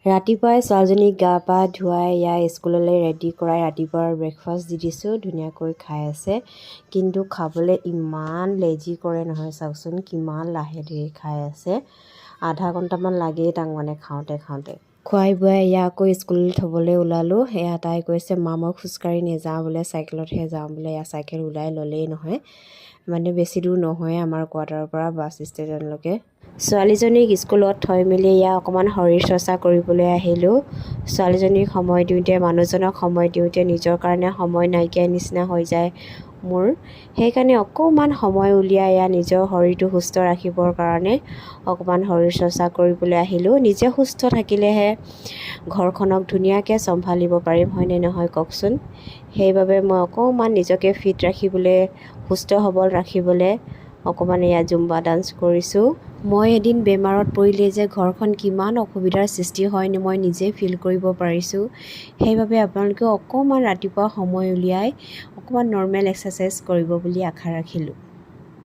ৰাতিপুৱাই ছোৱালীজনীক গা পা ধুৱাই স্কুললৈ ৰেডি কৰাই ৰাতিপুৱাৰ ব্ৰেকফাষ্ট দি দিছোঁ। ধুনীয়াকৈ খাই আছে, কিন্তু খাবলৈ ইমান লেজি কৰে নহয়, চাওকচোন কিমান লাহে ধীৰে খাই আছে। আধা ঘণ্টামান লাগেই তাক মানে খাওঁতে খুৱাই বুৱাই আকৌ স্কুললৈ থ'বলৈ ওলালোঁ। তাই কৈছে মা মই খোজকাঢ়ি নাযাওঁ বোলে, চাইকেলতহে যাওঁ বোলে। চাইকেল ওলাই ল'লেই নহয়, মানে বেছি দূৰ নহয় আমাৰ কোৱাৰ্টাৰৰ পৰা বাছ ষ্টেণ্ডলৈকে। ছোৱালীজনীক স্কুলত থৈ মেলি অকণমান শৰীৰ চৰ্চা কৰিবলৈ আহিলোঁ। ছোৱালীজনীক সময় দিওঁতে, মানুহজনক সময় দিওঁতে নিজৰ কাৰণে সময় নাইকিয়া নিচিনা হৈ যায় মোৰ। সেইকাৰণে অকণমান সময় উলিয়াই নিজৰ শৰীৰটো সুস্থ ৰাখিবৰ কাৰণে অকণমান শৰীৰ চৰ্চা কৰিবলৈ আহিলোঁ। নিজে সুস্থ থাকিলেহে ঘৰখনক ধুনীয়াকৈ চম্ভালিব পাৰিম, হয়নে নহয় কওকচোন। সেইবাবে মই অকণমান নিজকে ফিট ৰাখিবলৈ, সুস্থ সবল ৰাখিবলৈ অকণমান জুম্বা ডান্স কৰিছোঁ। মই এদিন বেমাৰত পৰিলে যে ঘৰখন কিমান অসুবিধাৰ সৃষ্টি হয় মই নিজে ফিল কৰিব পাৰিছোঁ। সেইবাবে আপোনালোকেও অকণমান ৰাতিপুৱা সময় উলিয়াই অকণমান নৰ্মেল এক্সাৰচাইজ কৰিব বুলি আশা ৰাখিলোঁ।